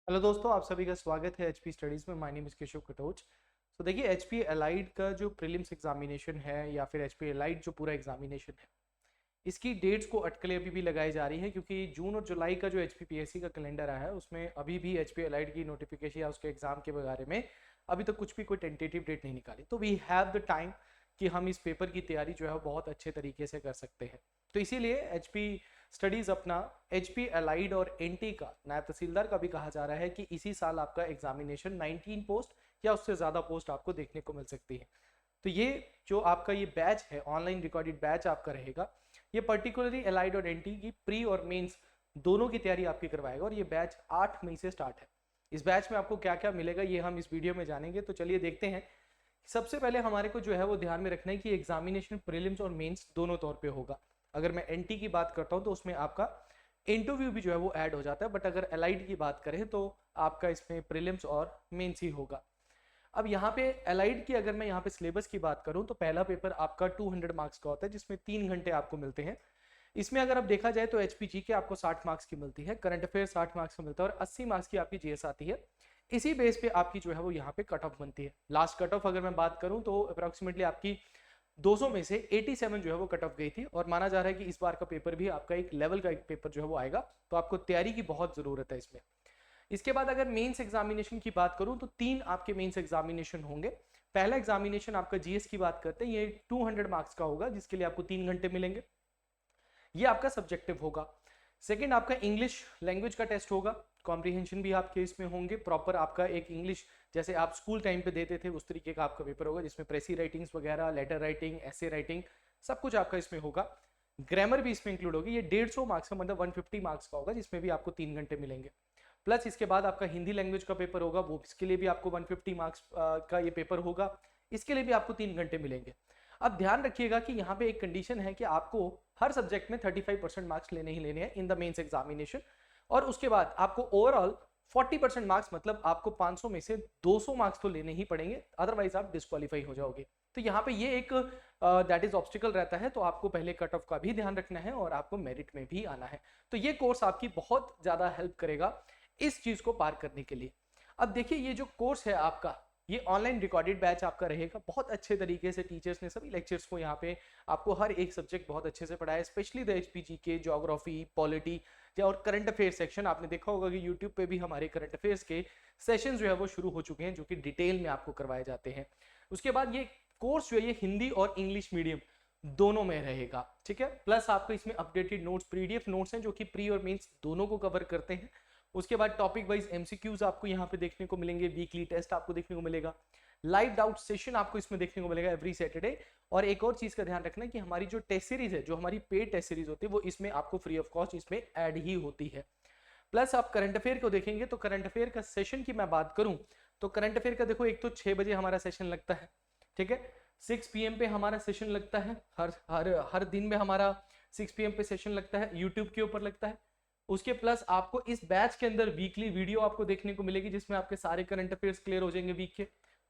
Hello दोस्तों, आप सभी का स्वागत है एचपी स्टडीज़ में। My name is Keshav Katoch. तो देखिए, एचपी एलाइड का जो प्रीलिम्स एग्जामिनेशन है या फिर एचपी एलाइड जो पूरा एग्जामिनेशन है, इसकी डेट्स को अटकलें अभी भी लगाई जा रही है, क्योंकि जून और जुलाई का जो एचपी पीएससी का कैलेंडर आया है उसमें अभी भी एचपी एलाइड की नोटिफिकेशन या उसके एग्जाम के बारे में अभी तक कुछ भी कोई टेंटेटिव डेट नहीं निकाली। तो वी हैव द टाइम कि हम इस पेपर की तैयारी जो है वो बहुत अच्छे तरीके से कर सकते हैं। तो इसीलिए एचपी स्टडीज अपना एचपी एलाइड और एनटी का नायब तहसीलदार का भी कहा जा रहा है कि इसी साल आपका एग्जामिनेशन 19 पोस्ट या उससे ज़्यादा पोस्ट आपको देखने को मिल सकती है। तो ये जो आपका ये बैच है, ऑनलाइन रिकॉर्डेड बैच आपका रहेगा, ये पर्टिकुलरली एलाइड और एनटी की प्री और मेंस दोनों की तैयारी आपकी करवाएगा। और ये बैच 8 मई से स्टार्ट है। इस बैच में आपको क्या क्या मिलेगा ये हम इस वीडियो में जानेंगे। तो चलिए देखते हैं। सबसे पहले हमारे को जो है वो ध्यान में रखना है कि एग्जामिनेशन प्रीलिम्स और मेंस दोनों तौर पे होगा। अगर मैं एनटी की बात करता हूँ तो उसमें आपका इंटरव्यू भी जो है वो ऐड हो जाता है, बट अगर एलाइड की बात करें तो आपका इसमें प्रीलिम्स और मेंस ही होगा। अब यहाँ पे एलाइड की अगर मैं यहाँ पे सिलेबस की बात करूँ तो पहला पेपर आपका 200 मार्क्स का होता है, जिसमें 3 घंटे आपको मिलते हैं। इसमें अगर आप देखा जाए तो एचपीजी के आपको 60 मार्क्स की मिलती है, करंट अफेयर 60 मार्क्स का मिलता है और 80 मार्क्स की आपकी जीएस आती है। इसी बेस पे आपकी जो है वो यहाँ पे कट ऑफ बनती है। लास्ट कट ऑफ अगर मैं बात करूँ तो अप्रोक्सीमेटली आपकी 200 में से 87 जो है वो कट ऑफ गई थी, और माना जा रहा है कि इस बार का पेपर भी आपका एक लेवल का एक पेपर जो है वो आएगा। तो आपको तैयारी की बहुत जरूरत है इसमें। इसके बाद अगर मेंस एग्जामिनेशन की बात करूं तो 3 आपके मेंस एग्जामिनेशन होंगे। पहला एग्जामिनेशन आपका जीएस की बात करते हैं, ये 200 मार्क्स का होगा, जिसके लिए आपको 3 घंटे मिलेंगे। ये आपका सब्जेक्टिव होगा। सेकंड आपका इंग्लिश लैंग्वेज का टेस्ट होगा, कॉम्प्रिहेंशन भी आपके इसमें होंगे। प्रॉपर आपका एक इंग्लिश जैसे आप स्कूल टाइम पे देते थे उस तरीके का आपका पेपर होगा, जिसमें प्रेसी राइटिंग्स वगैरह, लेटर राइटिंग, ऐसे राइटिंग, सब कुछ आपका इसमें होगा। ग्रामर भी इसमें इंक्लूड होगी। ये 150 मार्क्स का मतलब 150 मार्क्स का होगा, जिसमें भी आपको 3 घंटे मिलेंगे। प्लस इसके बाद आपका हिंदी लैंग्वेज का पेपर होगा, वो इसके लिए भी आपको 150 मार्क्स का ये पेपर होगा। इसके लिए भी आपको 3 घंटे मिलेंगे। अब ध्यान रखिएगा कि यहाँ पे एक कंडीशन है कि आपको हर सब्जेक्ट में 35% मार्क्स लेने ही लेने हैं इन द मेंस एग्जामिनेशन। और उसके बाद आपको ओवरऑल 40% मार्क्स, मतलब आपको 500 में से 200 मार्क्स तो लेने ही पड़ेंगे, अदरवाइज आप डिस्क्वालीफाई हो जाओगे। तो यहाँ पे ये एक दैट इज ऑब्स्टिकल रहता है। तो आपको पहले कट ऑफ का भी ध्यान रखना है और आपको मेरिट में भी आना है। तो ये कोर्स आपकी बहुत ज्यादा हेल्प करेगा इस चीज को पार करने के लिए। अब देखिए, ये जो कोर्स है आपका, ये ऑनलाइन रिकॉर्डेड बैच आपका रहेगा। बहुत अच्छे तरीके से टीचर्स ने सभी लेक्चर्स को यहाँ पे आपको हर एक सब्जेक्ट बहुत अच्छे से पढ़ाया, स्पेशली द एचपीजी के ज्योग्राफी, पॉलिटी और करंट अफेयर सेक्शन। आपने देखा होगा कि यूट्यूब पे भी हमारे करंट अफेयर्स के सेशन जो है वो शुरू हो चुके हैं, जो कि डिटेल में आपको करवाए जाते हैं। उसके बाद ये कोर्स जो है ये हिंदी और इंग्लिश मीडियम दोनों में रहेगा, ठीक है। प्लस आपको इसमें अपडेटेड नोट्स, पीडीएफ नोट्स हैं जो कि प्री और मेंस दोनों को कवर करते हैं। उसके बाद टॉपिक वाइज एमसीक्यूज आपको यहाँ पे देखने को मिलेंगे, वीकली टेस्ट आपको देखने को मिलेगा, लाइव डाउट सेशन आपको इसमें देखने को मिलेगा एवरी सैटरडे। और एक और चीज का ध्यान रखना कि हमारी जो टेस्ट सीरीज है, जो हमारी पेड टेस्ट सीरीज होती है, वो इसमें आपको फ्री ऑफ कॉस्ट इसमें ऐड ही होती है। प्लस आप करंट अफेयर को देखेंगे तो करंट अफेयर का सेशन की मैं बात करूं तो करंट अफेयर का देखो, एक तो 6 बजे हमारा सेशन लगता है, ठीक है। 6 PM पे हमारा सेशन लगता है, हर हर हर दिन में हमारा 6 PM पे सेशन लगता है, यूट्यूब के ऊपर लगता है। उसके प्लस आपको इस बैच के अंदर वीकली वीडियो आपको देखने को मिलेगी, जिसमें आपके सारे करंट अफेयर्स क्लियर हो जाएंगे वीक के।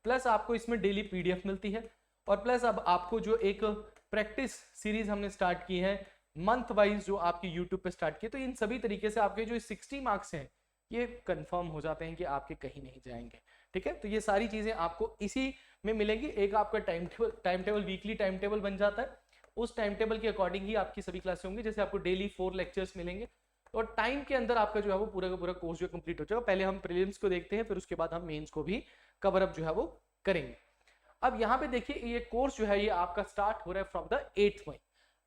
प्लस आपको इसमें डेली पीडीएफ मिलती है। और प्लस अब आपको जो एक प्रैक्टिस सीरीज हमने स्टार्ट की है मंथ वाइज, जो आपकी यूट्यूब पे स्टार्ट की है, तो इन सभी तरीके से आपके जो 60 मार्क्स हैं ये कंफर्म हो जाते हैं कि आपके कहीं नहीं जाएंगे, ठीक है। तो ये सारी चीजें आपको इसी में मिलेंगी। एक आपका time table weekly time table बन जाता है, उस टाइम टेबल के अकॉर्डिंग ही आपकी सभी क्लासें होंगी। जैसे आपको डेली 4 लेक्चर्स मिलेंगे और टाइम के अंदर आपका जो है वो पूरा का पूरा कोर्स जो कंप्लीट हो जाएगा। पहले हम प्रीलिम्स को देखते हैं, फिर उसके बाद हम मेंस को भी कवर अप जो है वो करेंगे। अब यहाँ पे देखिए, ये कोर्स जो है ये आपका स्टार्ट हो रहा है फ्रॉम द 8 मई।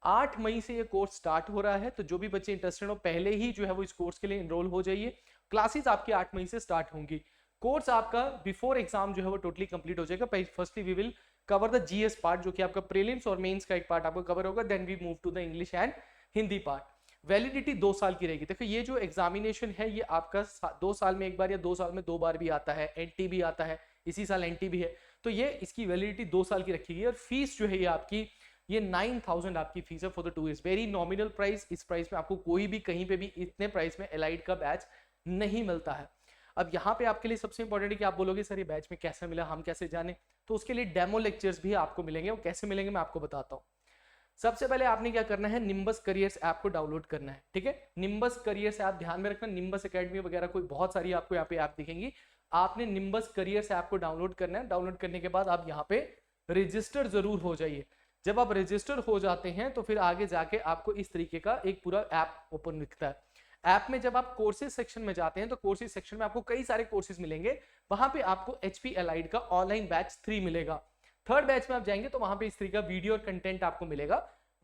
8 मई से ये कोर्स स्टार्ट हो रहा है। तो जो भी बच्चे इंटरेस्टेड हो पहले ही जो है वो इस कोर्स के लिए एनरोल हो जाइए। क्लासेस आपकी 8 मई से स्टार्ट होंगी। कोर्स आपका बिफोर एग्जाम जो है वो टोटली कंप्लीट हो जाएगा। Firstly we will cover the GS part, जो कि आपका प्रीलिम्स और मेंस का एक पार्ट आपको कवर होगा। Then we move to the English and Hindi part. Validity 2 साल की रहेगी। देखो, ये जो एग्जामिनेशन है ये आपका 2 साल में एक बार या 2 साल में 2 बार भी आता है, एनटी भी आता है, इसी साल एनटी भी है। तो ये इसकी वैलिडिटी 2 साल की रखी गई है। और फीस जो है ये आपकी, ये 9000 आपकी फीस है for the 2 years. Very nominal price. इस प्राइस में आपको कोई भी कहीं पे भी इतने प्राइस में एलाइड का बैच नहीं मिलता है। अब यहाँ पे आपके लिए सबसे इंपॉर्टेंट है कि आप बोलोगे सर ये बैच में कैसे मिला, हम कैसे जाने। तो उसके लिए डेमो लेक्चर्स भी आपको मिलेंगे। वो कैसे मिलेंगे मैं आपको बताता हूँ। सबसे पहले आपने क्या करना है, निम्बस करियर्स ऐप को डाउनलोड करना है, ठीक है। निम्बस करियर्स ऐप ध्यान में रखना, निम्बस एकेडमी वगैरह कोई बहुत सारी आपको यहाँ पे ऐप दिखेंगी। आपने निम्बस करियर्स ऐप को डाउनलोड करना है। डाउनलोड करने के बाद आप यहाँ पे रजिस्टर जरूर हो जाइए। जब आप रजिस्टर हो जाते हैं तो फिर आगे जाके आपको इस तरीके का एक पूरा ऐप ओपन दिखता है। ऐप में जब आप कोर्सेज सेक्शन में जाते हैं तो कोर्सेज सेक्शन में आपको कई सारे कोर्सेज मिलेंगे। वहां पे आपको HP एलाइड का ऑनलाइन बैच 3 मिलेगा। थर्ड बैच में आप जाएंगे तो वहां पे इस तरीके का वीडियो और कंटेंट आपको मिलेगा।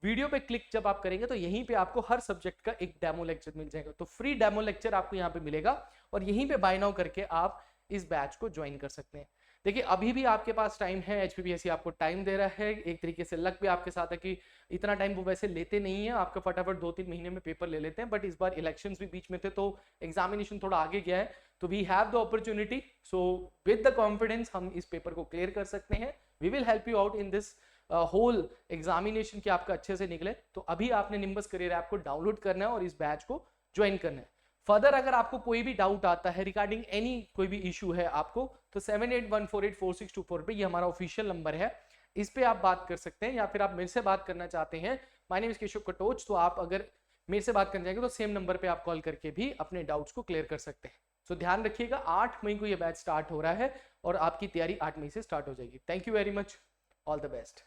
वीडियो पे क्लिक जब आप करेंगे तो यहीं पे आपको हर सब्जेक्ट का एक डेमो लेक्चर मिल जाएगा। तो फ्री डेमो लेक्चर आपको यहाँ पे मिलेगा और यहीं पे बाय नाउ करके आप इस बैच को ज्वाइन कर सकते हैं। देखिए अभी भी आपके पास टाइम है, HPPSC आपको टाइम दे रहा है। एक तरीके से लक भी आपके साथ है कि इतना टाइम वो वैसे लेते नहीं है, आपका फटाफट 2-3 महीने में पेपर ले लेते हैं। बट इस बार इलेक्शंस भी बीच में थे तो एग्जामिनेशन थोड़ा आगे गया है, तो we have the opportunity. So with the confidence हम इस पेपर को क्लियर कर सकते हैं। We will help you out in this whole examination कि आपका अच्छे से निकले। तो अभी आपने निम्बस करियर ऐप को डाउनलोड करना है और इस बैच को ज्वाइन करना है। फर्दर अगर आपको कोई भी डाउट आता है रिगार्डिंग एनी कोई भी इशू है आपको, तो 7814846224 पे ये हमारा ऑफिशियल नंबर है, इस पे आप बात कर सकते हैं। या फिर आप मेरे से बात करना चाहते हैं, my name is Keshav Katoch, तो आप अगर मेरे से बात करना चाहेंगे तो सेम नंबर पे आप कॉल करके भी अपने डाउट्स को क्लियर कर सकते हैं। सो ध्यान रखिएगा 8 मई को ये बैच स्टार्ट हो रहा है और आपकी तैयारी 8 मई से स्टार्ट हो जाएगी। Thank you very much, all the best.